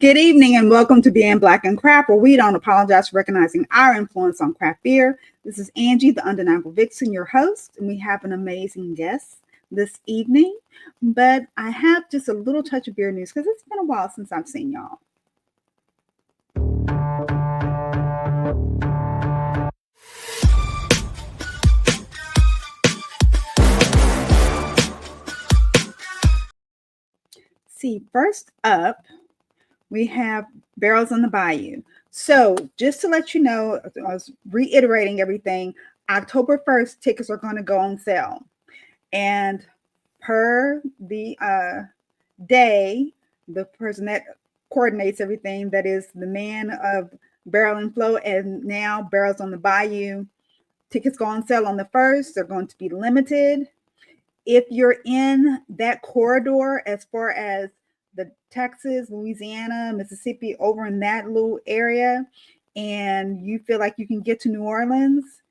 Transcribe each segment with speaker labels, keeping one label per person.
Speaker 1: Good evening and welcome to Being Black and Craft, where we don't apologize for recognizing our influence on craft beer. This is Angie, the Undeniable Vixen, your host, and we have an amazing guest this evening. But I have just a little touch of beer news because it's been a while since I've seen y'all. See, first up, we have Barrels on the Bayou. So just to let you know, I was reiterating everything. October 1st, tickets are going to go on sale. And per the day, the person that coordinates everything, that is the man of Barrel and Flow, and now Barrels on the Bayou, tickets go on sale on the 1st. They're going to be limited. If you're in that corridor, as far as the Texas, Louisiana, Mississippi, over in that little area, and you feel like you can get to New Orleans,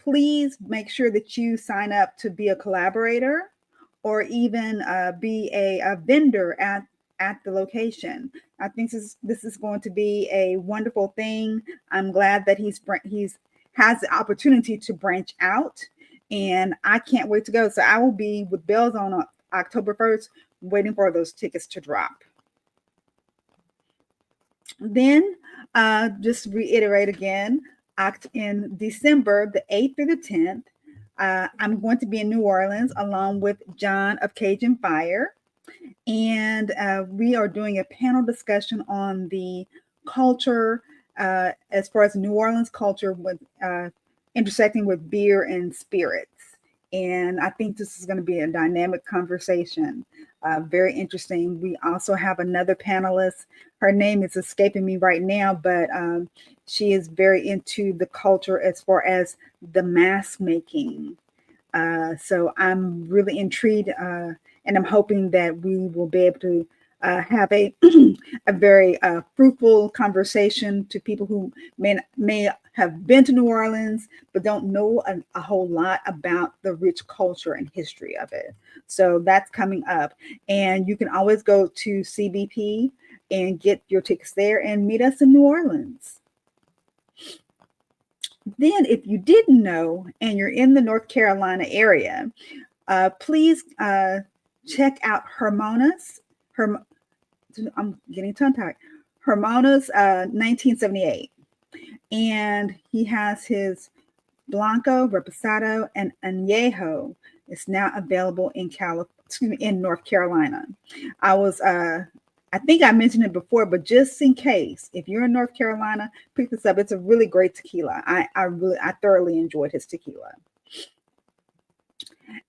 Speaker 1: please make sure that you sign up to be a collaborator or even be a vendor at the location. I think this is going to be a wonderful thing. I'm glad that he's has the opportunity to branch out, and I can't wait to go. So I will be with Bells on October 1st, waiting for those tickets to drop. Then just reiterate again, in December the 8th through the 10th, I'm going to be in New Orleans along with John of Cajun Fire. And we are doing a panel discussion on the culture, as far as New Orleans culture, with intersecting with beer and spirits. And I think this is going to be a dynamic conversation. Very interesting. We also have another panelist. Her name is escaping me right now, but she is very into the culture as far as the mask making. So I'm really intrigued, and I'm hoping that we will be able to have a very fruitful conversation to people who may have been to New Orleans but don't know a whole lot about the rich culture and history of it. So that's coming up, and you can always go to CBP and get your tickets there and meet us in New Orleans. Then, if you didn't know and you're in the North Carolina area, please check out Hermona's. I'm getting tongue-tied. Hermona's 1978. And he has his Blanco, Reposado, and Añejo. It's now available in North Carolina. I think I mentioned it before, but just in case, if you're in North Carolina, pick this up. It's a really great tequila. I thoroughly enjoyed his tequila.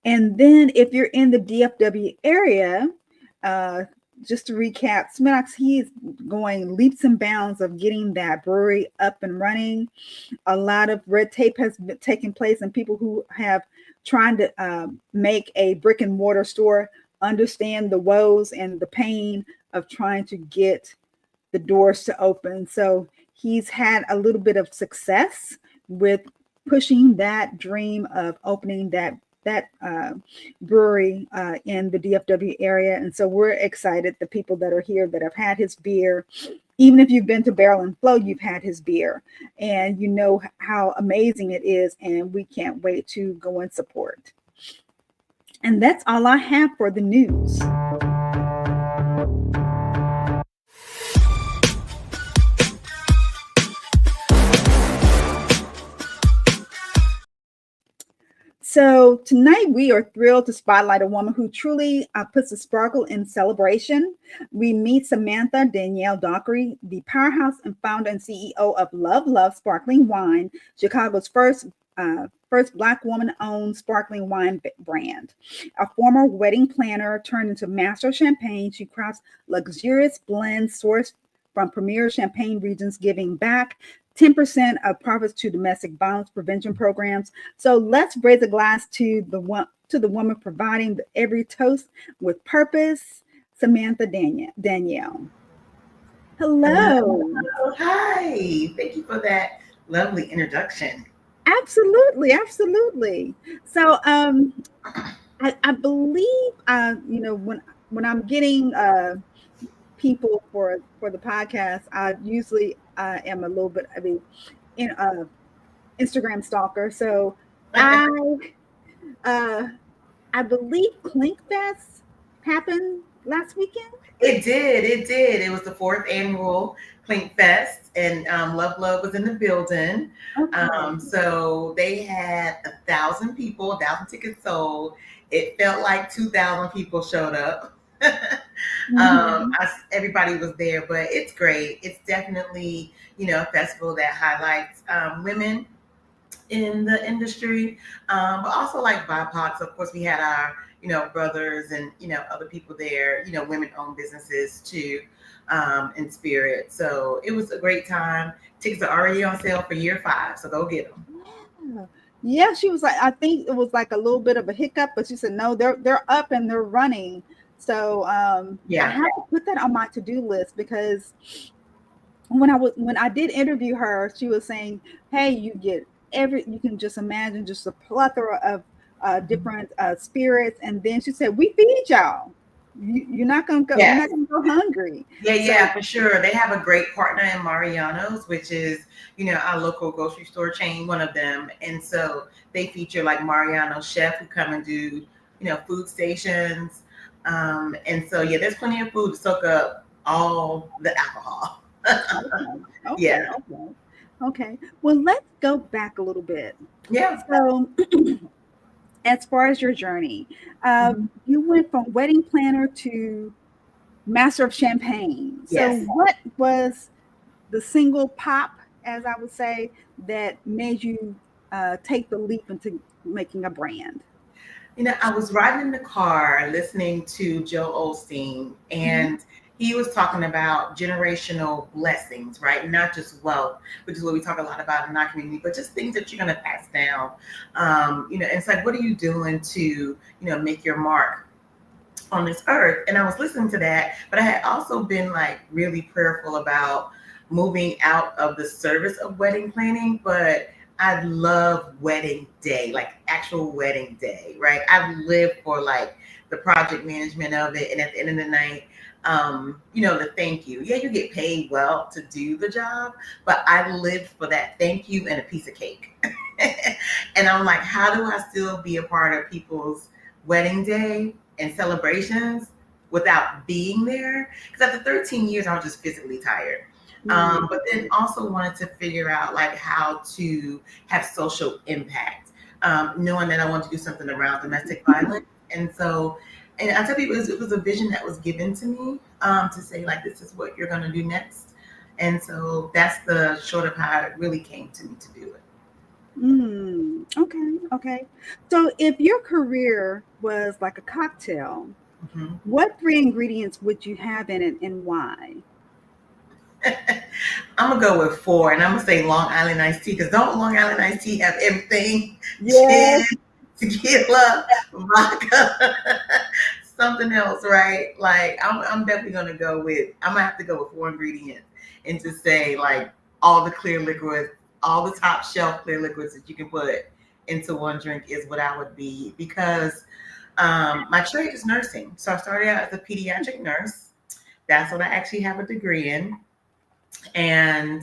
Speaker 1: And then if you're in the DFW area, just to recap, Smacks, he's going leaps and bounds of getting that brewery up and running. A lot of red tape has been taking place, and people who have tried to make a brick and mortar store understand the woes and the pain of trying to get the doors to open. So he's had a little bit of success with pushing that dream of opening that brewery in the DFW area. And so we're excited, the people that are here that have had his beer. Even if you've been to Barrel and Flow, you've had his beer and you know how amazing it is, and we can't wait to go and support. And that's all I have for the news. So tonight we are thrilled to spotlight a woman who truly puts a sparkle in celebration. We meet Samantha Danielle Dockery, the powerhouse and founder and CEO of LoveLuvv Sparkling Wine, Chicago's first Black woman-owned sparkling wine brand. A former wedding planner turned into master of champagne, she crafts luxurious blends sourced from premier champagne regions, giving back 10% of profits to domestic violence prevention programs. So let's raise a glass to the woman providing every toast with purpose, Samantha Danielle. Hello.
Speaker 2: Hi. Thank you for that lovely introduction.
Speaker 1: Absolutely. So I believe when I'm getting people for the podcast, I usually am a little bit of a in Instagram stalker. So I uh I believe Clink Fest happened last weekend.
Speaker 2: It did. It did. It was the fourth annual Clink Fest, and LoveLuvv was in the building.
Speaker 1: Okay.
Speaker 2: So they had 1,000 people, 1,000 tickets sold. It felt like 2,000 people showed up.
Speaker 1: Hmm.
Speaker 2: Everybody was there, but it's great. It's definitely, a festival that highlights women in the industry, but also like BIPOC. So of course, we had our, brothers and, other people there, women-owned businesses too, in spirit. So it was a great time. Tickets are already on sale for year 5, so go get them.
Speaker 1: Yeah. Yeah, she was like, I think it was like a little bit of a hiccup, but she said no, they're up and they're running. So I
Speaker 2: Yeah.
Speaker 1: have to put that on my to-do list because when I did interview her, she was saying, "Hey, you get you can just imagine just a plethora of different spirits." And then she said, "We feed y'all. You're not gonna go. You're
Speaker 2: Yes.
Speaker 1: not gonna go hungry."
Speaker 2: Yeah,
Speaker 1: So,
Speaker 2: yeah, for sure. They have a great partner in Mariano's, which is, our local grocery store chain, one of them. And so they feature like Mariano's chef who come and do, food stations. And so, yeah, there's plenty of food to soak up all the alcohol.
Speaker 1: okay, okay,
Speaker 2: Yeah.
Speaker 1: okay, okay. Well, let's go back a little bit.
Speaker 2: Yeah.
Speaker 1: So, as far as your journey,
Speaker 2: Mhm.
Speaker 1: you went from wedding planner to master of champagne. So,
Speaker 2: Yes.
Speaker 1: what was the single pop, as I would say, that made you take the leap into making a brand?
Speaker 2: I was riding in the car listening to Joe Osteen,
Speaker 1: Mhm.
Speaker 2: and he was talking about generational blessings, right? Not just wealth, which is what we talk a lot about in our community, but just things that you're going to pass down. And it's like, what are you doing to, make your mark on this earth? And I was listening to that, but I had also been like really prayerful about moving out of the service of wedding planning, but I love wedding day, like actual wedding day, right? I've lived for like the project management of it, and at the end of the night, the thank you. Yeah, you get paid well to do the job, but I lived for that thank you and a piece of cake. And I'm like, how do I still be a part of people's wedding day and celebrations without being there? Because after 13 years, I was just physically tired.
Speaker 1: Mm.
Speaker 2: But then also wanted to figure out like how to have social impact, knowing that I wanted to do something around domestic violence. And so, and I tell people it was a vision that was given to me, to say like, this is what you're going to do next. And so that's the short of how it really came to me to do it.
Speaker 1: Mm. Okay, okay. So, if your career was like a cocktail,
Speaker 2: Mhm.
Speaker 1: what three ingredients would you have in it and why?
Speaker 2: I'm gonna go with 4, and I'm gonna say Long Island iced tea, because don't Long Island iced tea have everything? Gin,
Speaker 1: Yes.
Speaker 2: tequila, vodka, something else, right? Like I'm definitely gonna go with. I'm gonna have to go with 4 ingredients, and to say like all the clear liquids, all the top shelf clear liquids that you can put into one drink is what I would be, because my trade is nursing. So I started out as a pediatric nurse. That's what I actually have a degree in. And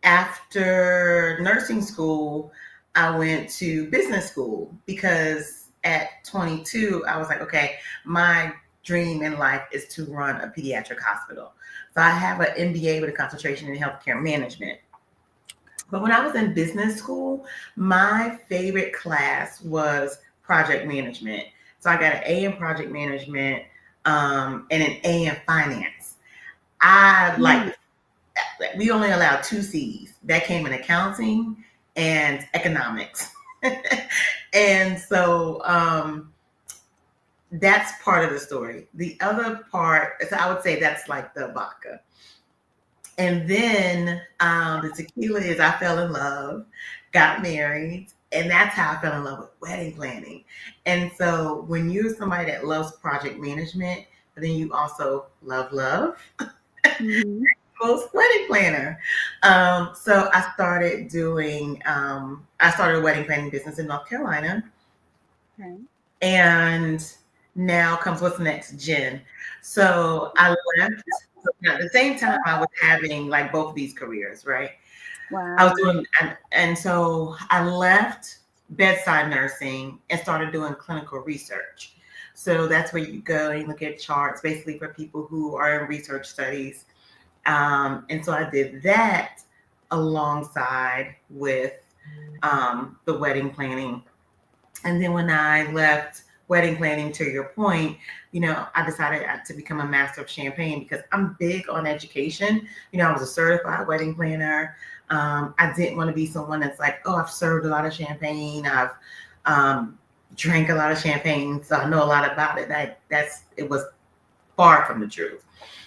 Speaker 2: after nursing school, I went to business school, because at 22, I was like, okay, my dream in life is to run a pediatric hospital. So I have an MBA with a concentration in healthcare management. But when I was in business school, my favorite class was project management. So I got an A in project management, and an A in finance. I like,
Speaker 1: Mm.
Speaker 2: we only allowed 2 C's that came in accounting and economics. And so, that's part of the story. The other part, so I would say that's like the vodka. And then the tequila is I fell in love, got married, and that's how I fell in love with wedding planning. And so when you're somebody that loves project management, but then you also love
Speaker 1: Mhm.
Speaker 2: most wedding planner. So I started a wedding planning business in North Carolina.
Speaker 1: Okay.
Speaker 2: And now comes what's next, Jen. So I left. At the same time, I was having like both of these careers, right? I was
Speaker 1: Wow.
Speaker 2: doing, and so I left bedside nursing and started doing clinical research. So that's where you go and you look at charts, basically for people who are in research studies. And so I did that alongside with the wedding planning. And then when I left wedding planning, to your point, I decided to become a master of champagne because I'm big on education. I was a certified wedding planner. I didn't want to be someone that's like, oh, I've served a lot of champagne. I've drank a lot of champagne, so I know a lot about it. It was far from the truth.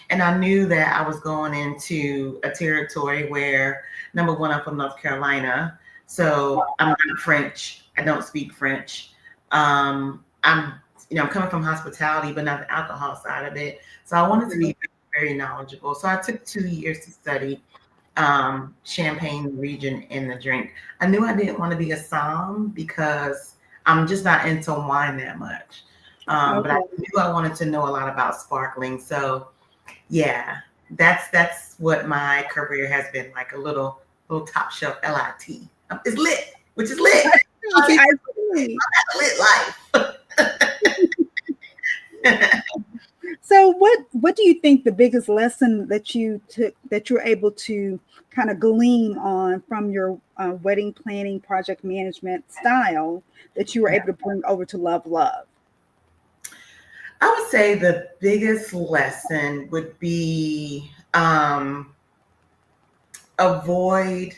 Speaker 2: And I knew that I was going into a territory where, number one, I'm from North Carolina, so I'm not French. I don't speak French. I'm coming from hospitality, but not the alcohol side of it. So I wanted to be very knowledgeable. So I took 2 years to study champagne region and the drink. I knew I didn't want to be a somm because I'm just not into wine that much. But I
Speaker 1: Okay.
Speaker 2: knew I wanted to know a lot about sparkling. So yeah, that's what my career has been like, a little top shelf lit. It's lit, which is lit. I mean,
Speaker 1: I see.
Speaker 2: lit life.
Speaker 1: So what do you think the biggest lesson that you took that you're able to kind of glean on from your wedding planning project management style that you were able to bring over to Love Love?
Speaker 2: I would say the biggest lesson would be avoid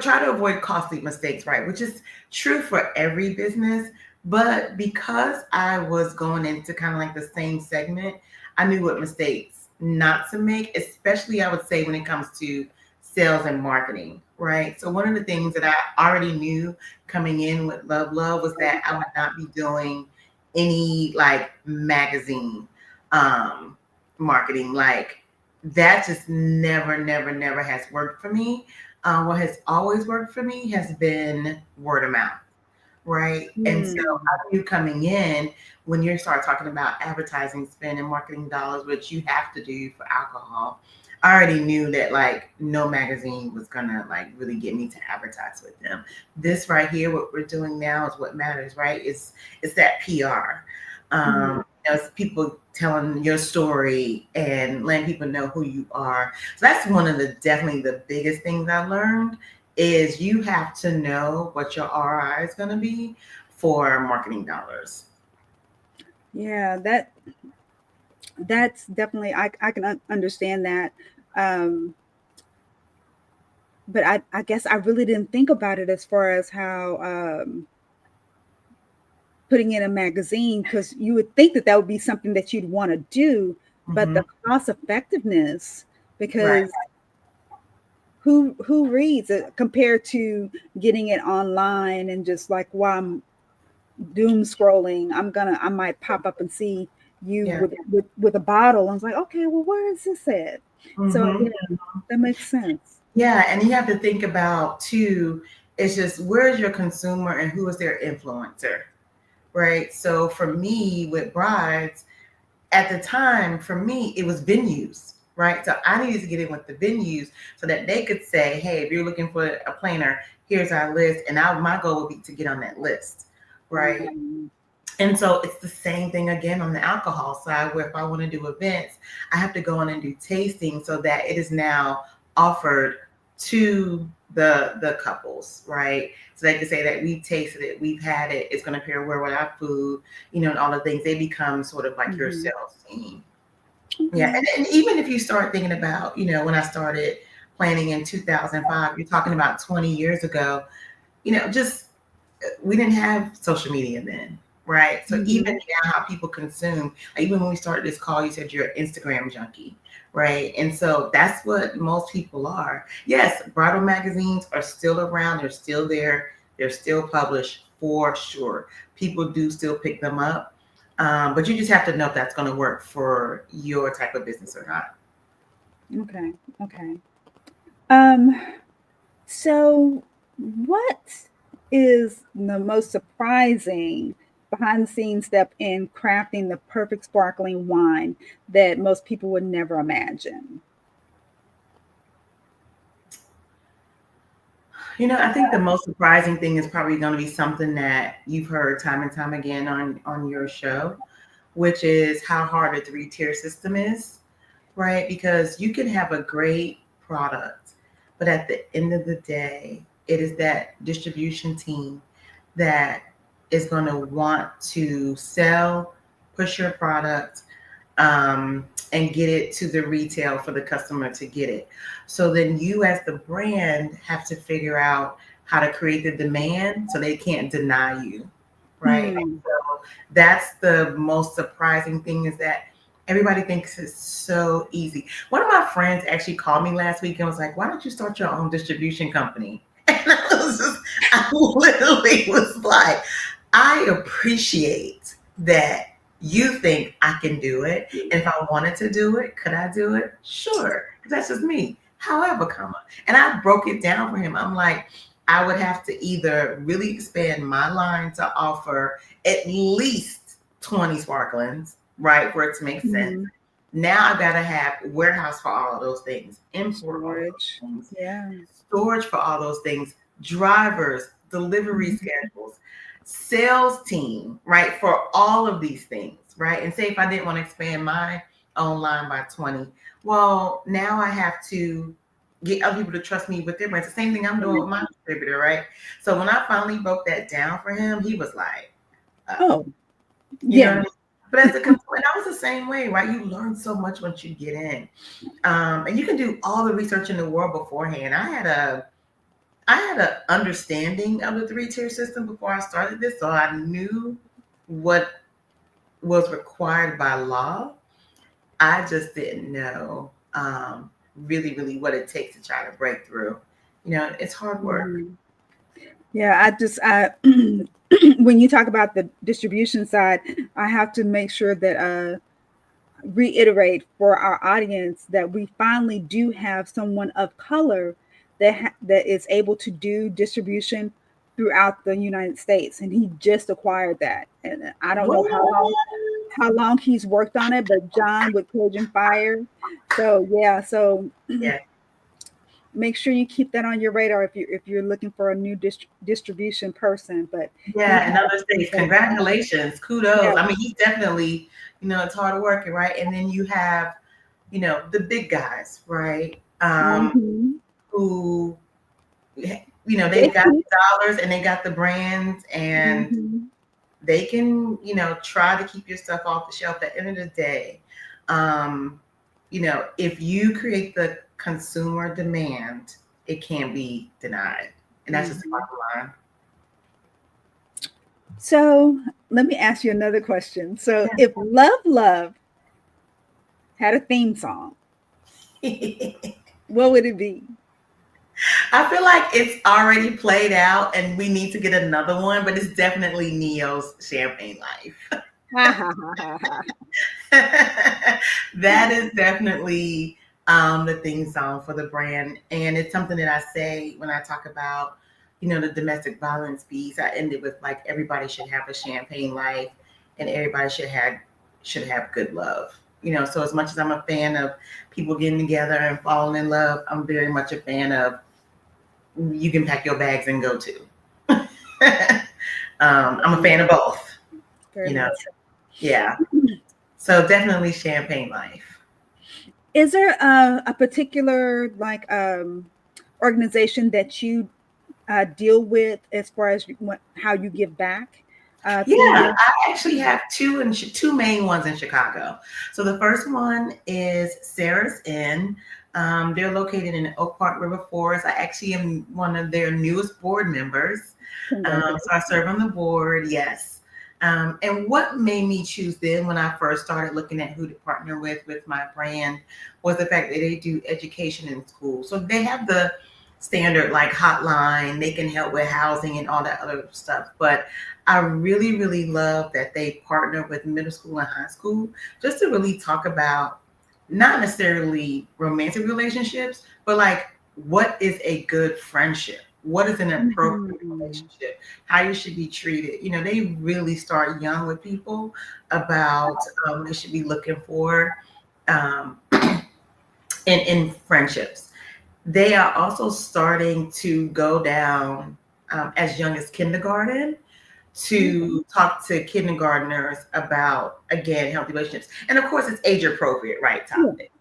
Speaker 2: try to avoid costly mistakes, right? Which is true for every business. But because I was going into kind of like the same segment, I knew what mistakes not to make, especially I would say when it comes to sales and marketing, right? So one of the things that I already knew coming in with LoveLuvv was that I would not be doing any like magazine um marketing. Like that just never has worked for me. What has always worked for me has been word of mouth, right? And so
Speaker 1: Hmm.
Speaker 2: I knew coming in, when you start talking about advertising spend and marketing dollars, which you have to do for alcohol, I already knew that like no magazine was gonna like really get me to advertise with them. This right here, what we're doing now is what matters, right? It's that PR.
Speaker 1: Hmm.
Speaker 2: It's people telling your story and letting people know who you are. So that's one of the definitely the biggest things I learned is you have to know what your ROI is going to be for marketing dollars.
Speaker 1: Yeah, that's definitely I can understand that. Um, but I guess I really didn't think about it as far as how putting in a magazine because you would think that that would be something that you'd want to do, but
Speaker 2: Mm-hmm.
Speaker 1: the cost effectiveness
Speaker 2: Right.
Speaker 1: because who reads it compared to getting it online and just like while I'm doom scrolling, I might pop up and see you
Speaker 2: Yeah.
Speaker 1: with a bottle. I was like, okay, well, where is this at? So
Speaker 2: Mm-hmm.
Speaker 1: yeah, that makes sense.
Speaker 2: Yeah. And you have to think about too, it's just where's your consumer and who is their influencer, right? So for me with brides, at the time, for me, it was venues, right? So I needed to get in with the venues so that they could say, hey, if you're looking for a planner, here's our list. And my goal would be to get on that list, right?
Speaker 1: Um,
Speaker 2: And so it's the same thing again on the alcohol side, where if I want to do events, I have to go in and do tasting so that it is now offered to the couples, right? So they can say that we've tasted it, we've had it, it's going to pair well with our food, and all the things. They become sort of like your
Speaker 1: mhm.
Speaker 2: sales team. Yeah,
Speaker 1: Okay.
Speaker 2: and even if you start thinking about, when I started planning in 2005, you're talking about 20 years ago. Just we didn't have social media then, right? So even
Speaker 1: Mhm.
Speaker 2: now, how people consume, like even when we started this call, you said you're an Instagram junkie, right? And so that's what most people are. Yes, bridal magazines are still around, they're still there, they're still published for sure. People do still pick them up, but you just have to know if that's going to work for your type of business or not.
Speaker 1: Okay. Okay. Um, so what is the most surprising? behind the scenes step in crafting the perfect sparkling wine that most people would never imagine?
Speaker 2: I think the most surprising thing is probably going to be something that you've heard time and time again on your show, which is how hard a three-tier system is, right? Because you can have a great product, but at the end of the day, it is that distribution team that is going to want to sell, push your product, and get it to the retail for the customer to get it. So then you, as the brand, have to figure out how to create the demand so they can't deny you, right? And
Speaker 1: Hmm.
Speaker 2: so that's the most surprising thing, is that everybody thinks it's so easy. One of my friends actually called me last week and was like, "Why don't you start your own distribution company?" And I literally was like, I appreciate that you think I can do it. And if I wanted to do it, could I do it? Sure, because that's just me. However, and I broke it down for him. I'm like, I would have to either really expand my line to offer at least 20 sparklings, right, for it to make sense.
Speaker 1: Hmm.
Speaker 2: Now I've got to have warehouse for all of those things, import all of
Speaker 1: Storage.
Speaker 2: those things,
Speaker 1: Yeah.
Speaker 2: storage for all those things, drivers, delivery
Speaker 1: Mhm.
Speaker 2: schedules, sales team, right, for all of these things, right? And say if I didn't want to expand my own line by 20, well, now I have to get other people to trust me with their brands. The same thing I'm doing with my distributor, right? So when I finally broke that down for him, he was like,
Speaker 1: Oh,
Speaker 2: you know what I
Speaker 1: yeah.
Speaker 2: mean? But as a consumer, I was the same way, right? You learn so much once you get in. And you can do all the research in the world beforehand. I had an understanding of the three-tier system before I started this, so I knew what was required by law. I just didn't know really, really what it takes to try to break through. It's hard work.
Speaker 1: Mhm. Yeah, I when you talk about the distribution side, I have to make sure that reiterate for our audience that we finally do have someone of color that is able to do distribution throughout the United States, and he just acquired that. And I don't know
Speaker 2: What?
Speaker 1: how long he's worked on it, but John with Cajun Fire. So yeah, so
Speaker 2: Yeah,
Speaker 1: make sure you keep that on your radar if you're looking for a new distribution person. But he
Speaker 2: yeah.
Speaker 1: has
Speaker 2: In other states,
Speaker 1: that.
Speaker 2: congratulations, kudos.
Speaker 1: Yeah.
Speaker 2: I mean, he's definitely, it's hard working, right? And then you have, the big guys, right?
Speaker 1: Hmm.
Speaker 2: Who
Speaker 1: They
Speaker 2: they've got
Speaker 1: keep.
Speaker 2: the dollars and they got the brands, and
Speaker 1: Hmm.
Speaker 2: they can, try to keep your stuff off the shelf. At the end of the day, um, if you create the consumer demand, it can't be denied. And that's just the
Speaker 1: Hmm.
Speaker 2: bottom
Speaker 1: So let me ask you another question. So
Speaker 2: line.
Speaker 1: if LoveLuvv had a theme song,
Speaker 2: Yeah.
Speaker 1: what would it be?
Speaker 2: I feel like it's already played out and we need to get another one, but it's definitely Neo's Champagne Life.
Speaker 1: Ha ha ha ha ha.
Speaker 2: That is definitely the theme song for the brand. And it's something that I say when I talk about, the domestic violence piece. I ended with like everybody should have a champagne life and everybody should have good love. So as much as I'm a fan of people getting together and falling in love, I'm very much a fan of you can pack your bags and go to. I'm a fan of both,
Speaker 1: Very
Speaker 2: you know.
Speaker 1: much.
Speaker 2: Yeah. So definitely champagne life.
Speaker 1: Is there a particular organization that you deal with as far as how you give back
Speaker 2: Yeah,
Speaker 1: through your?
Speaker 2: I actually have two main ones in Chicago. So the first one is Sarah's Inn. They're located in Oak Park River Forest. I actually am one of their newest board members. So I serve on the board, yes. And what made me choose them when I first started looking at who to partner with my brand was the fact that they do education in school. So they have the standard like hotline, they can help with housing and all that other stuff. But I really, really love that they partner with middle school and high school just to really talk about not necessarily romantic relationships, but like what is a good friendship, What is an appropriate
Speaker 1: Mhm.
Speaker 2: relationship? How you should be treated. They really start young with people about they should be looking for um, in friendships. They are also starting to go down as young as kindergarten
Speaker 1: Okay.
Speaker 2: to talk to kindergartners about, again, healthy relationships. And of course, it's age appropriate, right?
Speaker 1: Yeah.
Speaker 2: Topic.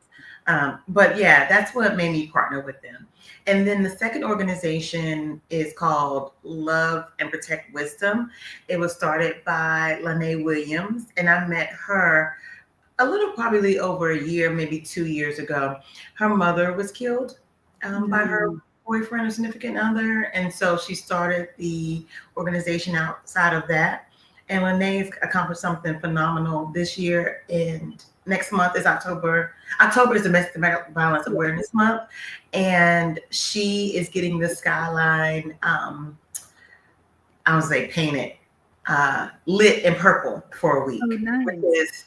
Speaker 2: But yeah, that's what made me partner with them. And then the second organization is called Love and Protect Wisdom. It was started by Lene Williams, and I met her a little probably over a year, maybe 2 years ago. Her mother was killed by her
Speaker 1: Mm.
Speaker 2: boyfriend or significant other. And so she started the organization outside of that. And Lene's accomplished something phenomenal this year. And next month is October. October is Domestic Violence
Speaker 1: Yeah.
Speaker 2: Awareness Month. And she is getting the skyline, I would say painted, lit in purple for a
Speaker 1: Oh,
Speaker 2: week, which
Speaker 1: nice.
Speaker 2: is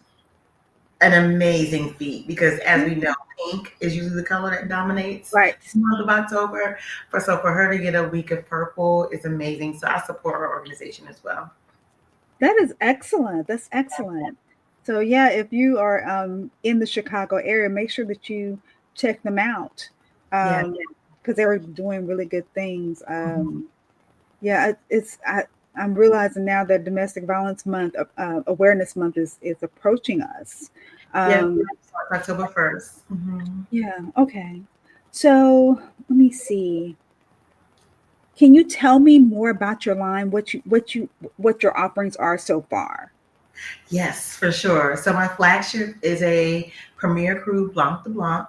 Speaker 2: an amazing feat because, as we
Speaker 1: Yeah.
Speaker 2: know, pink is usually the color that dominates
Speaker 1: Right.
Speaker 2: the month of October. For her to get a week of purple is amazing. So I support her organization as well.
Speaker 1: That is excellent. That's excellent. So yeah, if you are in the Chicago area, make sure that you check them out
Speaker 2: Yeah.
Speaker 1: because they were doing really good things.
Speaker 2: Mhm.
Speaker 1: Yeah, I'm realizing now that Domestic Violence Month, Awareness Month, is approaching us.
Speaker 2: Yeah.
Speaker 1: Um,
Speaker 2: October 1st. Mhm.
Speaker 1: yeah. Okay. So let me see. Can you tell me more about your line? What your offerings are so far?
Speaker 2: Yes, for sure. So my flagship is a Premier Cru Blanc de Blanc,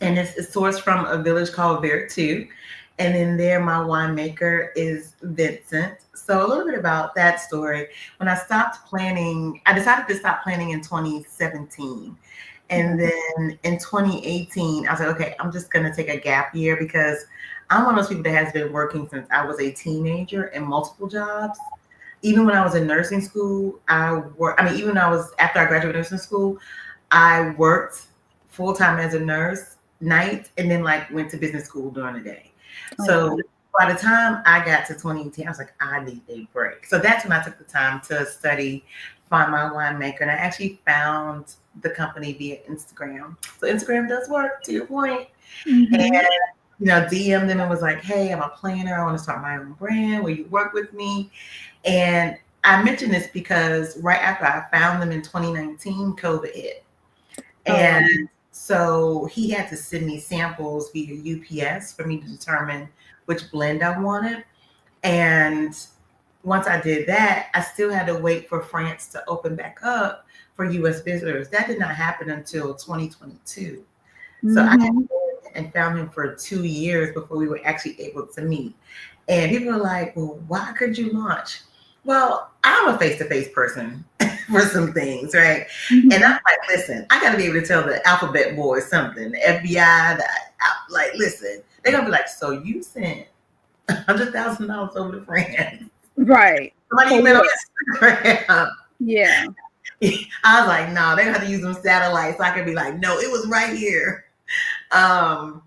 Speaker 2: and it's sourced from a village called Vertu. And then there, my winemaker is Vincent. So a little bit about that story. When I decided to stop planning in 2017. And
Speaker 1: Okay.
Speaker 2: then in 2018, I was like, okay, I'm just going to take a gap year because I'm one of those people that has been working since I was a teenager in multiple jobs. Even when I was in nursing school, even when I was after I graduated nursing school, I worked full time as a nurse night and then like went to business school during the day.
Speaker 1: Oh wow.
Speaker 2: So by the time I got to 2018, I was like, I need a break. So that's when I took the time to study, find my winemaker, and I actually found the company via Instagram. So Instagram does work, to your point. And
Speaker 1: Mm-hmm.
Speaker 2: DM them and was like, hey, I'm a planner. I want to start my own brand. Will you work with me? And I mention this because right after I found them in 2019, COVID hit.
Speaker 1: Oh wow.
Speaker 2: And so he had to send me samples via UPS for me to determine which blend I wanted. And once I did that, I still had to wait for France to open back up for US visitors. That did not happen until 2022. So I had
Speaker 1: Mm-hmm.
Speaker 2: and found him for 2 years before we were actually able to meet. And people are like, well, why could you launch? Well, I'm a face to face person for some things, right? And I'm
Speaker 1: Mm-hmm.
Speaker 2: like, listen, I got to be able to tell the alphabet boys something, the FBI, like, listen, they're going to be like, so you sent $100,000 over to France.
Speaker 1: Right.
Speaker 2: Somebody
Speaker 1: For
Speaker 2: email
Speaker 1: what?
Speaker 2: Instagram.
Speaker 1: Yeah.
Speaker 2: I was like, no, they're going to have to use them satellites. So I can be like, no, it was right here. Um,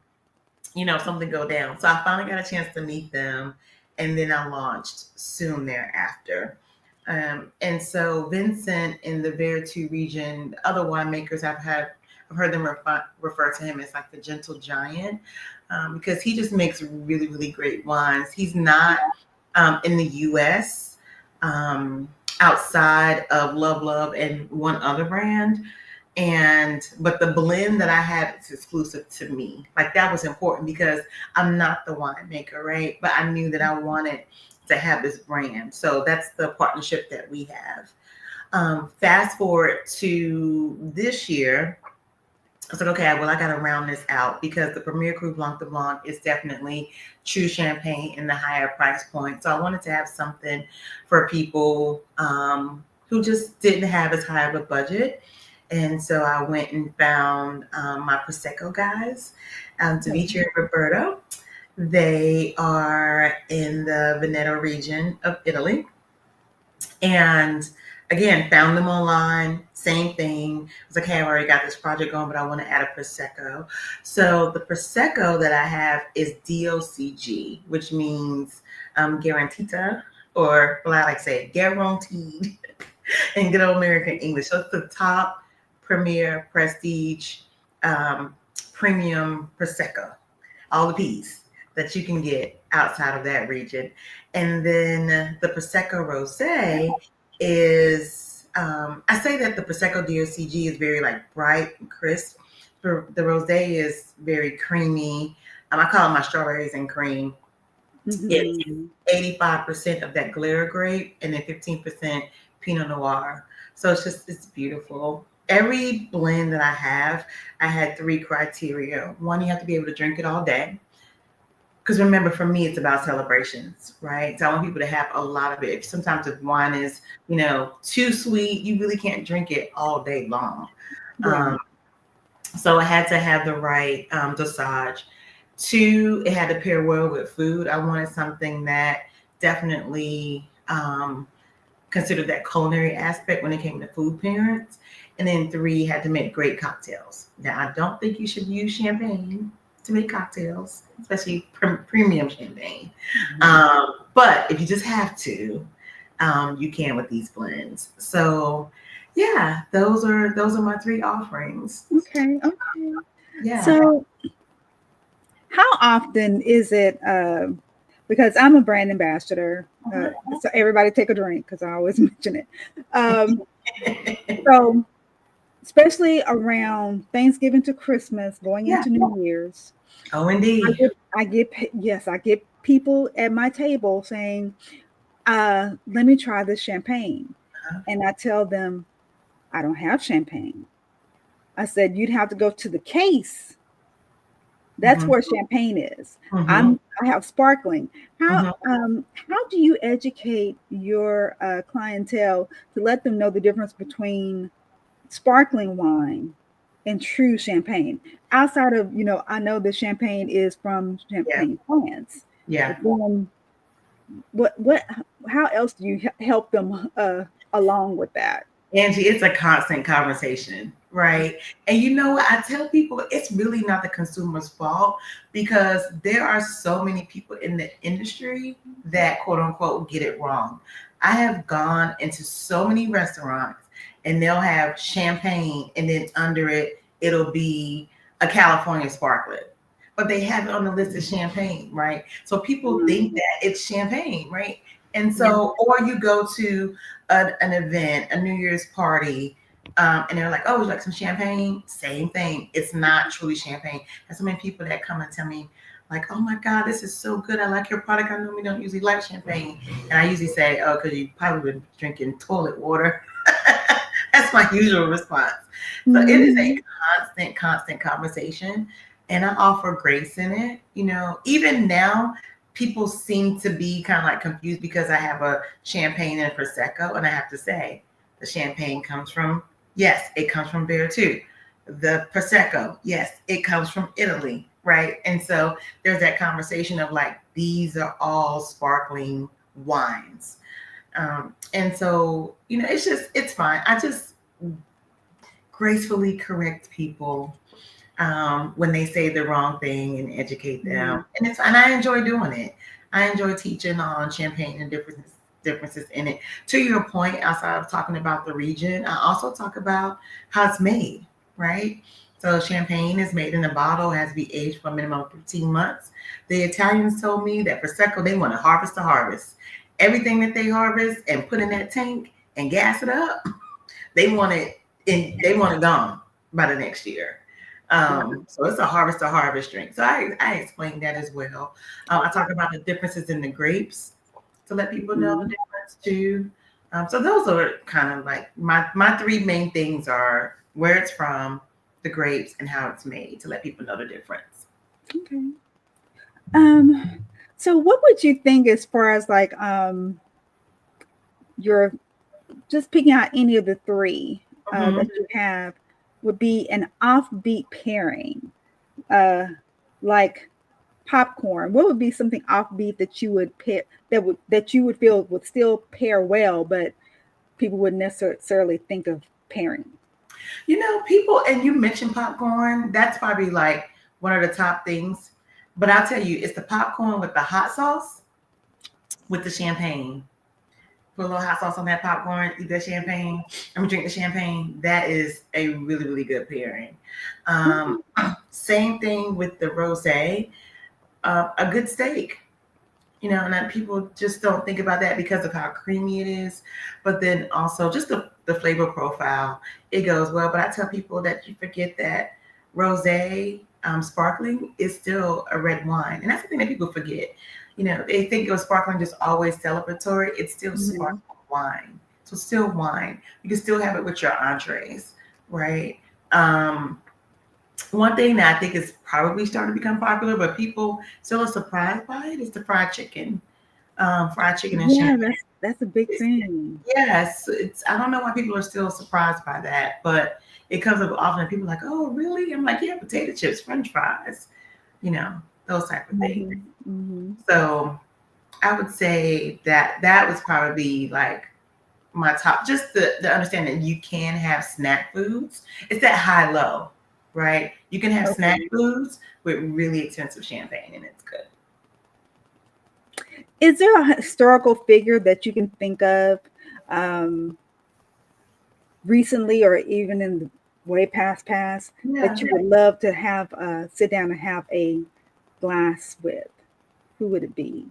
Speaker 2: something go down. So I finally got a chance to meet them, and then I launched soon thereafter. And so Vincent in the Vertu region, other winemakers I've heard them refer to him as like the gentle giant because he just makes really, really great wines. He's not in the U.S. Um, outside of LoveLuvv and one other brand, but the blend that I have is exclusive to me. Like that was important because I'm not the winemaker, right? But I knew that I wanted to have this brand. So that's the partnership that we have. Fast forward to this year, I was like, okay, well, I got to round this out because the Premier Cru Blanc de Blanc is definitely true champagne in the higher price point. So I wanted to have something for people who just didn't have as high of a budget. And so I went and found my Prosecco guys, Dimitri and Roberto. They are in the Veneto region of Italy. And Again, found them online, same thing. I was like, hey, I already got this project going, but I want to add a Prosecco. So the Prosecco that I have is DOCG, which means garantita, or well, I like to say guaranteed in good old American English. So it's the top premier prestige um, premium Prosecco, all the P's that you can get outside of that region. And then the Prosecco Rosé is, I say that the Prosecco DOCG is very like bright and crisp. The Rosé is very creamy. I call it my strawberries and cream. It's
Speaker 1: Mm-hmm.
Speaker 2: 85% of that glitter grape and then 15% Pinot Noir. So it's beautiful. Every blend that I had three criteria. One, you have to be able to drink it all day. Because remember, for me, it's about celebrations, right? So I want people to have a lot of it. Sometimes if wine is, too sweet, you really can't drink it all day long.
Speaker 1: Right.
Speaker 2: So I had to have the right dosage. Two, it had to pair well with food. I wanted something that definitely considered that culinary aspect when it came to food pairings. And then three, had to make great cocktails. Now, I don't think you should use champagne to make cocktails, especially premium champagne. But if you just have to, you can with these blends. So, yeah, those are my three offerings.
Speaker 1: Okay. Okay.
Speaker 2: Yeah.
Speaker 1: So, how often is it? Because I'm a brand ambassador, so everybody take a drink because I always mention it. Um, so, especially around Thanksgiving to Christmas, going
Speaker 2: Yeah.
Speaker 1: into New Year's,
Speaker 2: Oh, indeed.
Speaker 1: I get people at my table saying, "Let me try this champagne,"
Speaker 2: Uh-huh.
Speaker 1: and I tell them, "I don't have champagne." I said, "You'd have to go to the case. That's
Speaker 2: Mhm.
Speaker 1: where champagne is.
Speaker 2: Mhm.
Speaker 1: I have sparkling."
Speaker 2: Mhm.
Speaker 1: How do you educate your clientele to let them know the difference between sparkling wine and true champagne? Outside of, I know the champagne is from
Speaker 2: Yeah.
Speaker 1: Champagne, France,
Speaker 2: Yeah.
Speaker 1: but then what how else do you help them along with that?
Speaker 2: Angie, it's a constant conversation, right? And you know what? I tell people it's really not the consumer's fault because there are so many people in the industry that quote unquote get it wrong. I have gone into so many restaurants and they'll have champagne and then under it, it'll be a California sparklet. But they have it on the list as champagne, right? So people think
Speaker 1: Mhm.
Speaker 2: that it's champagne, right? And
Speaker 1: Yeah.
Speaker 2: so, or you go to an event, a New Year's party, and they're like, "Oh, would you like some champagne?" Same thing. It's not truly champagne. There's so many people that come and tell me, like, "Oh my God, this is so good. I like your product. I normally don't usually like champagne," and I usually say, "Oh, because you probably been drinking toilet water." That's my usual response. So it is a
Speaker 1: Mhm.
Speaker 2: constant conversation, and I offer grace in it. Even now, people seem to be kind of like confused because I have a champagne and a prosecco, and I have to say, the champagne comes from, yes, it comes from there too. The prosecco, yes, it comes from Italy, right? And so there's that conversation of like these are all sparkling wines. And so, it's fine. I just gracefully correct people when they say the wrong thing and educate them. And I enjoy doing it. I enjoy teaching on champagne and differences in it. To your point, outside of talking about the region, I also talk about how it's made, right? So champagne is made in a bottle, has to be aged for a minimum of 15 months. The Italians told me that Prosecco, they want to harvest to harvest. Everything that they harvest and put in that tank and gas it up, they want it gone by the next year. So it's a harvest to harvest drink. So I explained that as well. I talk about the differences in the grapes to let people know the
Speaker 1: Mhm.
Speaker 2: difference too. So those are kind of like my three main things are where it's from, the grapes, and how it's made to let people know the difference.
Speaker 1: Okay. Um, so what would you think as far as like your just picking out any of the three
Speaker 2: Mm-hmm.
Speaker 1: that you have would be an offbeat pairing, uh, like popcorn? What would be something offbeat that you would pair that you would feel would still pair well, but people wouldn't necessarily think of pairing.
Speaker 2: People, and you mentioned popcorn. That's probably like one of the top things. But I'll tell you, it's the popcorn with the hot sauce with the champagne. Put a little hot sauce on that popcorn, eat that champagne. Drink the champagne. That is a really, really good pairing. Um, Same thing with the rosé. A good steak. And that people just don't think about that because of how creamy it is. But then also just the flavor profile, it goes well. But I tell people that you forget that rosé, sparkling, is still a red wine. And that's the thing that people forget. They think it was sparkling just always celebratory. It's still
Speaker 1: Mm-hmm.
Speaker 2: sparkling wine. So it's still wine. You can still have it with your entrees, right? Um, One thing that I think is probably starting to become popular, but people still are surprised by it, is the fried chicken and
Speaker 1: Yeah,
Speaker 2: champagne.
Speaker 1: that's a big
Speaker 2: It's,
Speaker 1: thing.
Speaker 2: yes, it's. I don't know why people are still surprised by that, but it comes up often. People are like, "Oh, really?" I'm like, "Yeah, potato chips, French fries, you know, those type of things."
Speaker 1: Mm-hmm. Mm-hmm.
Speaker 2: So I would say that was probably like my top. Just the understanding that you can have snack foods. It's that high low, right? You can have snack
Speaker 1: Okay.
Speaker 2: foods with really expensive champagne, and it's good.
Speaker 1: Is there a historical figure that you can think of um, recently or even in the way past that
Speaker 2: Yeah.
Speaker 1: you would love to have sit down and have a glass with? Who would it be?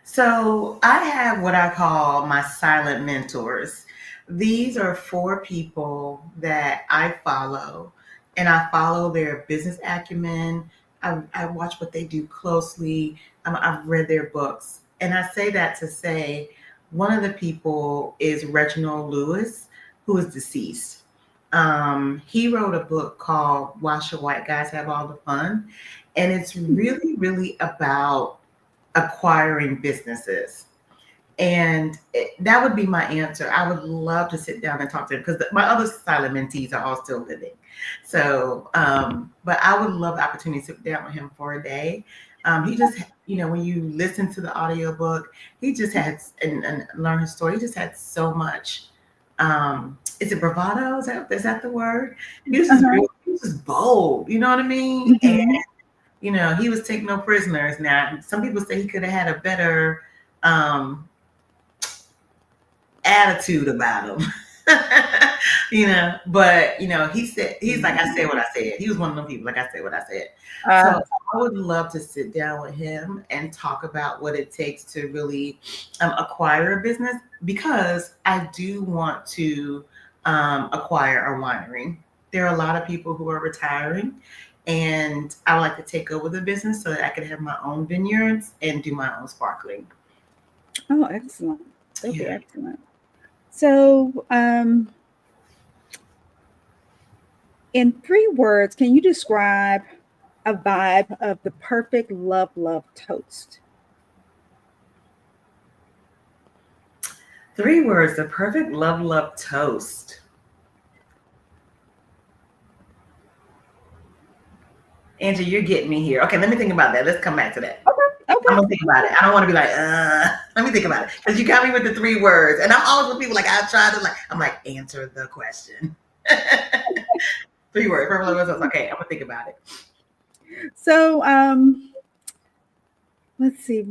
Speaker 2: So I have what I call my silent mentors. These are four people that I follow, and I follow their business acumen. I watch what they do closely. I've read their books. And I say that to say one of the people is Reginald Lewis, who is deceased. He wrote a book called Why Should White Guys Have All the Fun? And it's really, really about acquiring businesses. And that would be my answer. I would love to sit down and talk to him because my other silent mentees are all still living. So, but I would love the opportunity to sit down with him for a day. He just, when you listen to the audiobook, he just had, and learn his story, he just had so much. Is it bravado? Is that the word? He was just
Speaker 1: Uh-huh.
Speaker 2: real, he was just bold, you know what I mean? And
Speaker 1: Mm-hmm.
Speaker 2: he was taking no prisoners. Now, some people say he could have had a better um, attitude about him. But he said he's like, I said what I said. He was one of them people, like, I said what I said. So
Speaker 1: Uh,
Speaker 2: I would love to sit down with him and talk about what it takes to really acquire a business, because I do want to acquire a winery. There are a lot of people who are retiring, and I would like to take over the business so that I can have my own vineyards and do my own sparkling.
Speaker 1: oh, excellent. That would be
Speaker 2: Yeah.
Speaker 1: excellent. So, in 3 words, can you describe a vibe of the perfect love toast?
Speaker 2: 3 words, the perfect love toast. Angie, you're getting me here. Okay, let me think about that. Let's come back to that.
Speaker 1: Okay,
Speaker 2: I'm
Speaker 1: okay.
Speaker 2: gonna think about it. I don't want to be like, let me think about it. Because you got me with the 3 words. And I'm always with people like, I try to I'm like, answer the question. 3 words, perfect love toast. Okay, I'm gonna think about it.
Speaker 1: So, let's see.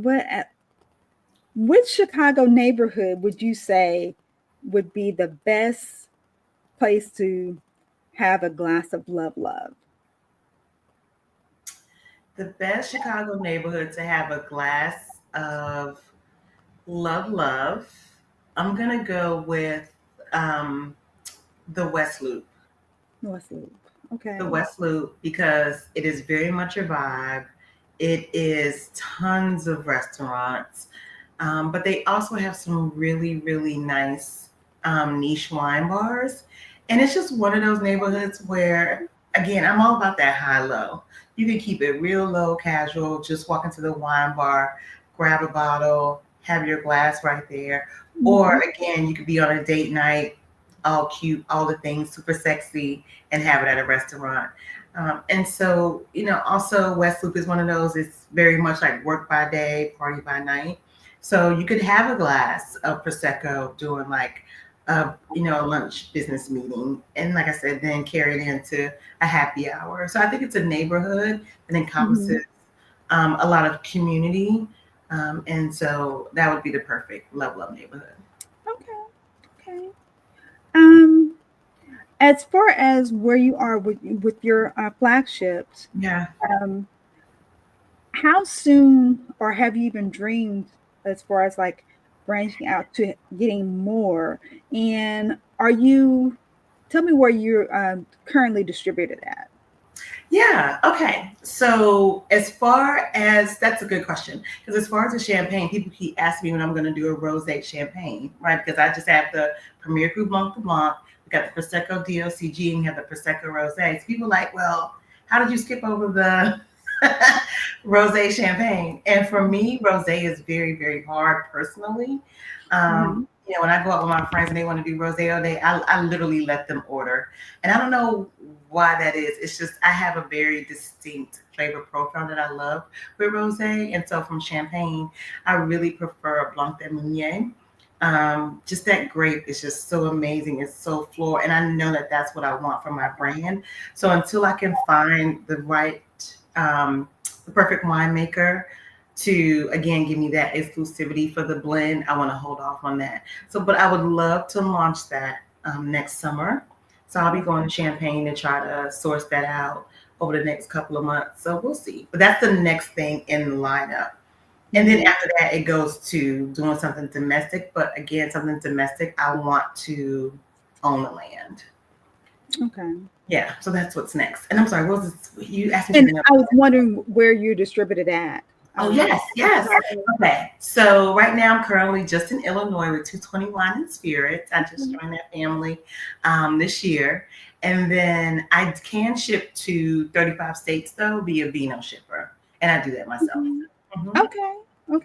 Speaker 1: Which Chicago neighborhood would you say would be the best place to have a glass of love?
Speaker 2: The best Chicago neighborhood to have a glass of love. I'm gonna go with um, the West Loop.
Speaker 1: North Loop. Okay.
Speaker 2: The West Loop, because it is very much a vibe. It is tons of restaurants, but they also have some really, really nice niche wine bars. And it's just one of those neighborhoods where, again, I'm all about that high low. You can keep it real low, casual, just walk into the wine bar, grab a bottle, have your glass right there.
Speaker 1: Mm-hmm.
Speaker 2: Or again, you could be on a date night, all cute, all the things, super sexy, and have it at a restaurant. And so, also West Loop is one of those. It's very much like work by day, party by night. So you could have a glass of prosecco during like a lunch business meeting, and like I said, then carry it into a happy hour. So I think it's a neighborhood that
Speaker 1: Hmm.
Speaker 2: encompasses a lot of community, and so that would be the perfect level of neighborhood.
Speaker 1: Okay. Okay. Um, as far as where you are with your flagships,
Speaker 2: Yeah.
Speaker 1: um, how soon or have you even dreamed as far as like branching out to getting more? And are you, tell me where you're currently distributed at?
Speaker 2: Yeah. Okay. So as far as that's a good question because as far as the champagne, people keep asking me when I'm going to do a rosé champagne, right? Because I just have the Premier Cru Blanc de Blanc, we got the Prosecco DOCG, and we have the Prosecco Rosé. So people are like, well, how did you skip over the rosé champagne? And for me, rosé is very, very hard personally.
Speaker 1: Hmm.
Speaker 2: When I go out with my friends and they want to do rosé all day, I literally let them order. And I don't know why that is. It's just I have a very distinct flavor profile that I love with rosé, and so from champagne, I really prefer Blanc de Meunier. Just that grape is just so amazing. It's so floral, and I know that that's what I want for my brand. So until I can find um, the perfect winemaker to again give me that exclusivity for the blend, I want to hold off on that. So, but I would love to launch that next summer. So I'll be
Speaker 1: Okay.
Speaker 2: going to Champagne to try to source that out over the next couple of months. So we'll see. But that's the next thing in the lineup. And then
Speaker 1: Hmm.
Speaker 2: after that, it goes to doing something domestic. But again, something domestic, I want to own the land.
Speaker 1: Okay.
Speaker 2: Yeah. So that's what's next. And I'm sorry, what was this? You asked me
Speaker 1: And
Speaker 2: something else.
Speaker 1: I was wondering where you're distributed at.
Speaker 2: Oh,
Speaker 1: Um,
Speaker 2: yes, yes. Okay. So right now I'm currently just in Illinois with 220 Wine and Spirits. I just joined that family this year. And then I can ship to 35 states though via Vino shipper. And I do that myself.
Speaker 1: Mhm.
Speaker 2: Hmm.
Speaker 1: Okay.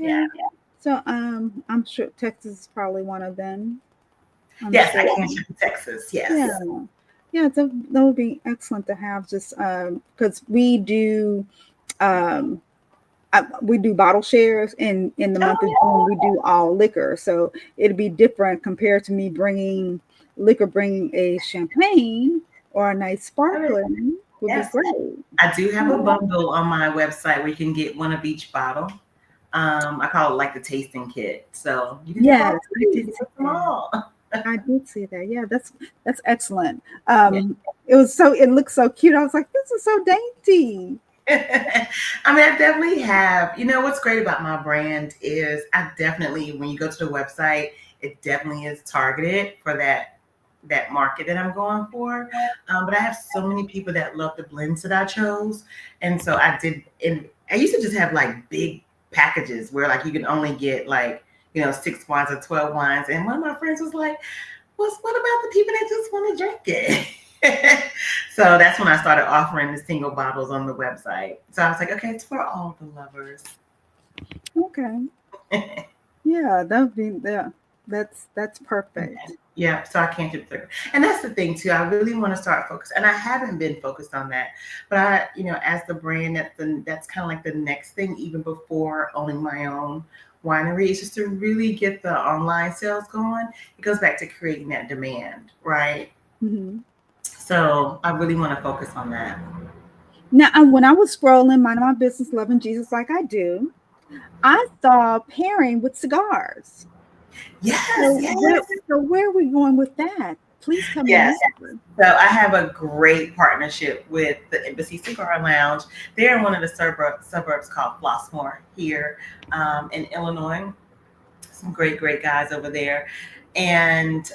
Speaker 2: Yeah.
Speaker 1: Okay. So I'm sure Texas is probably one of them. I'm
Speaker 2: Yes,
Speaker 1: sure.
Speaker 2: I can ship to Texas. Yes.
Speaker 1: Yeah. Yeah, that would be excellent to have just because um we do bottle shares in the
Speaker 2: Oh,
Speaker 1: month of June. We do all liquor, so it'd be different compared to me bringing liquor, bringing a champagne or a nice
Speaker 2: yeah.
Speaker 1: sparkling would be
Speaker 2: Yes.
Speaker 1: great.
Speaker 2: I do have a
Speaker 1: Yeah.
Speaker 2: bundle on my website where you can get one of each bottle. I call it like the tasting kit. So you can take all
Speaker 1: Yes, I
Speaker 2: three,
Speaker 1: did
Speaker 2: you can
Speaker 1: see
Speaker 2: put them
Speaker 1: that.
Speaker 2: all.
Speaker 1: I did see that. Yeah, that's excellent.
Speaker 2: Yeah.
Speaker 1: It was so it looked so cute. I was like, this is so dainty.
Speaker 2: I mean, I definitely have. You know, what's great about my brand is I definitely, when you go to the website, it definitely is targeted for that market that I'm going for. But I have so many people that love the blends that I chose, and so I did. And I used to just have like big packages where like you can only get like 6 wines or 12 wines. And one of my friends was like, what about the people that just want to drink it? So that's when I started offering the single bottles on the website. So I was like, okay, it's for all the lovers.
Speaker 1: Okay. Yeah, that would be yeah. That's perfect.
Speaker 2: Yeah, so I can't do third. And that's the thing too. I really want to start focus, and I haven't been focused on that. But as the brand, that's kind of like the next thing, even before owning my own winery, is just to really get the online sales going. It goes back to creating that demand, right?
Speaker 1: Hmm.
Speaker 2: So I really want to focus on that.
Speaker 1: Now, when I was scrolling, minding my business, loving Jesus like I do, I saw pairing with cigars.
Speaker 2: Yes,
Speaker 1: So
Speaker 2: yes,
Speaker 1: where are we going with that? Please tell me
Speaker 2: yes.
Speaker 1: more.
Speaker 2: So I have a great partnership with the Embassy Cigar Lounge. They're in one of the suburbs called Flossmoor here in Illinois. Some great, great guys over there. And,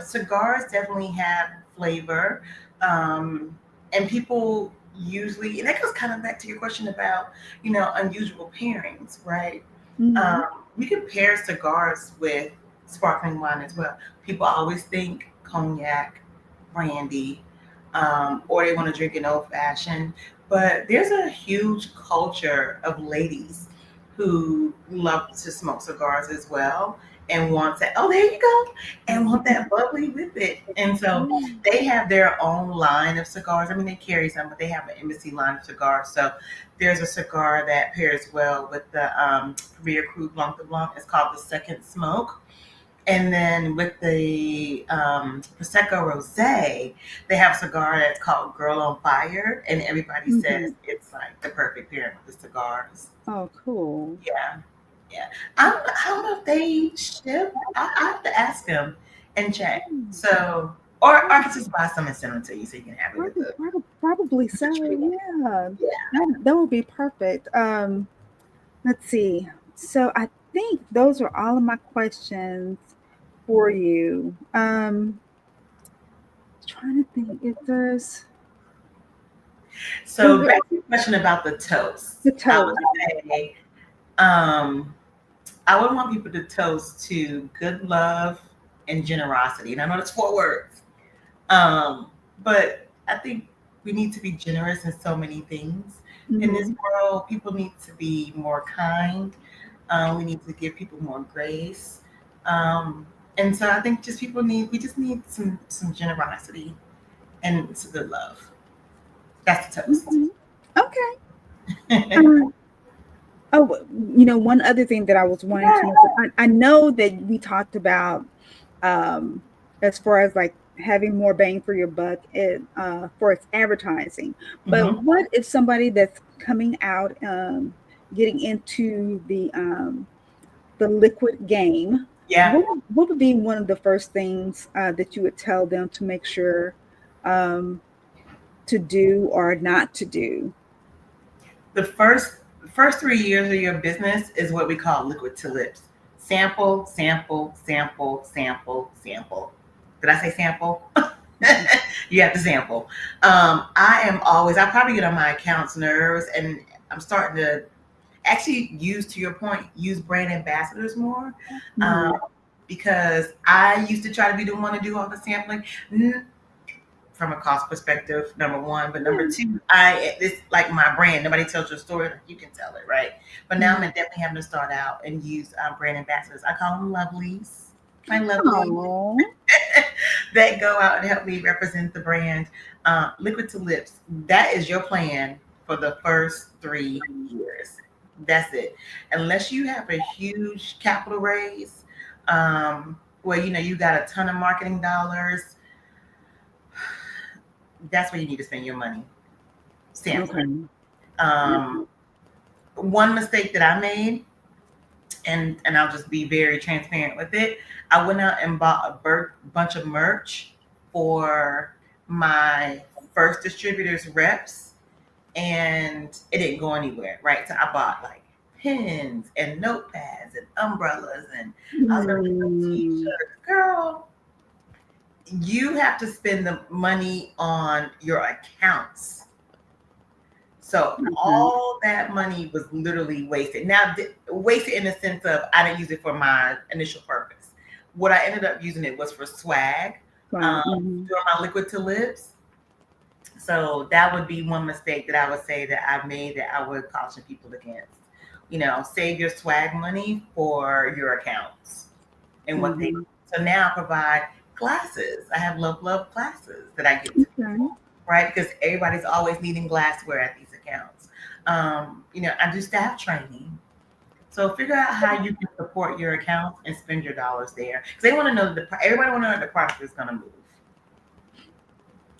Speaker 2: cigars definitely have flavor. Um, and people usually, and that goes kind of back to your question about, unusual pairings, right? Um,
Speaker 1: Hmm.
Speaker 2: you can pair cigars with sparkling wine as well. People always think cognac, brandy, or they want to drink an old fashioned. But there's a huge culture of ladies who love to smoke cigars as well. and want that. Oh, there you go, and want that bubbly with it. And so they have their own line of cigars. I mean, they carry some, but they have an embassy line of cigars. So there's a cigar that pairs well with the Premier Cru Blanc de Blanc. It's called the Second Smoke. And then with the Prosecco Rosé, they have a cigar that's called Girl on Fire, and everybody says
Speaker 1: Mhm.
Speaker 2: it's like the perfect pairing with the cigars.
Speaker 1: Oh, cool.
Speaker 2: Yeah, yeah. I don't know if they ship. I have to ask them and check.
Speaker 1: Mm.
Speaker 2: So, or I could just buy some and send them to you so you can have it
Speaker 1: Probably, probably
Speaker 2: with the
Speaker 1: so.
Speaker 2: treat.
Speaker 1: Yeah,
Speaker 2: Yeah.
Speaker 1: that would be perfect. Let's see. So I think those are all of my questions for you. Trying to think if there's well,
Speaker 2: So back to your question about the toast.
Speaker 1: the
Speaker 2: I
Speaker 1: toast.
Speaker 2: would say, um, I would want people to toast to good love and generosity. And I know that's 4 words. Um, but I think we need to be generous in so many things. In this
Speaker 1: Mhm.
Speaker 2: world, people need to be more kind. We need to give people more grace. Um, and so I think we just need some generosity and some good love. That's the toast.
Speaker 1: Mhm. Okay. Um, oh, one other thing that I was wanting to mention. I know that we talked about um, as far as like having more bang for your buck for its advertising. But
Speaker 2: Hmm.
Speaker 1: what if somebody that's coming out, getting into the liquid game?
Speaker 2: Yeah.
Speaker 1: What would be one of the first things that you would tell them to make sure um, to do or not to do?
Speaker 2: The first 3 years of your business is what we call liquid to lips. Sample, sample, sample, sample, sample. Did I say sample? You have to sample. I am always, I probably get on my account's nerves, and I'm starting to actually use, to your point, use brand ambassadors more. Um,
Speaker 1: Mhm.
Speaker 2: because I used to try to be the one to do all the sampling from a cost perspective, number one. But number two, it's like my brand. Nobody tells your story like you can tell it, right? But now I'm
Speaker 1: Mhm.
Speaker 2: definitely having to start out and use brand ambassadors. I call them lovelies. My lovelies
Speaker 1: Oh.
Speaker 2: that go out and help me represent the brand. Liquid to lips. That is your plan for the first 3 years. That's it. Unless you have a huge capital raise, where you got a ton of marketing dollars, that's where you need to spend your money sampling.
Speaker 1: Okay.
Speaker 2: Um, one mistake that I made, and I'll just be very transparent with it. I went out and bought a bunch of merch for my first distributor's reps, and it didn't go anywhere, right? So I bought like pins and notepads and umbrellas, and I was gonna get some
Speaker 1: Mm.
Speaker 2: t-shirts. Girl, you have to spend the money on your accounts. So
Speaker 1: Okay.
Speaker 2: all that money was literally wasted. Now, wasted in the sense of I didn't use it for my initial purpose. What I ended up using it was for swag,
Speaker 1: Right.
Speaker 2: um,
Speaker 1: Mhm.
Speaker 2: doing my liquid to lips. So that would be one mistake that I would say that I made that I would caution people against. Save your swag money for your accounts and what they.
Speaker 1: Mhm.
Speaker 2: So now I provide classes. I have LoveLuvv classes that I give to
Speaker 1: Okay.
Speaker 2: people, right? Because everybody's always needing glassware at these accounts. I do staff training. So figure out how you can support your accounts and spend your dollars there. Because they want to know everybody want to know that the product is going to move.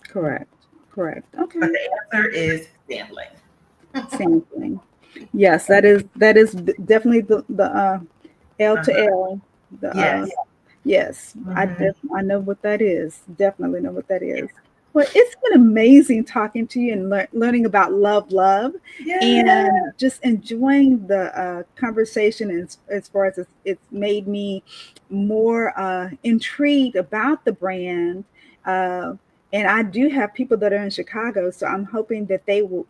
Speaker 1: Correct. Correct.
Speaker 2: But
Speaker 1: Okay.
Speaker 2: the answer is sampling.
Speaker 1: Sampling. Yes, that is definitely the L to
Speaker 2: Uh-huh.
Speaker 1: L. The
Speaker 2: Yes.
Speaker 1: yes,
Speaker 2: Hmm.
Speaker 1: I know what that is. Definitely know what that is. Well, it's been amazing talking to you and learning about love,
Speaker 2: Yeah.
Speaker 1: and just enjoying the conversation. As far as it's made me more intrigued about the brand. Uh, and I do have people that are in Chicago, so I'm hoping that they will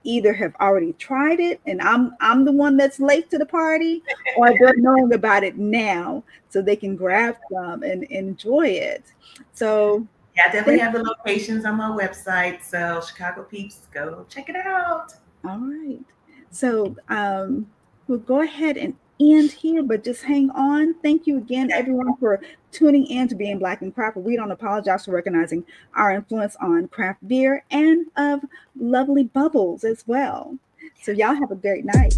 Speaker 1: either have already tried it and I'm the one that's late to the party, or they're knowing about it now so they can grab some and enjoy it. So
Speaker 2: Yeah, I definitely
Speaker 1: thank
Speaker 2: have the locations on my website. So Chicago peeps, go check it out.
Speaker 1: all right. So we'll go ahead and end here, but just hang on. Thank you again, everyone, for tuning in to Being Black and Craft. We don't apologize for recognizing our influence on craft beer and of lovely bubbles as well. So, y'all have a great night.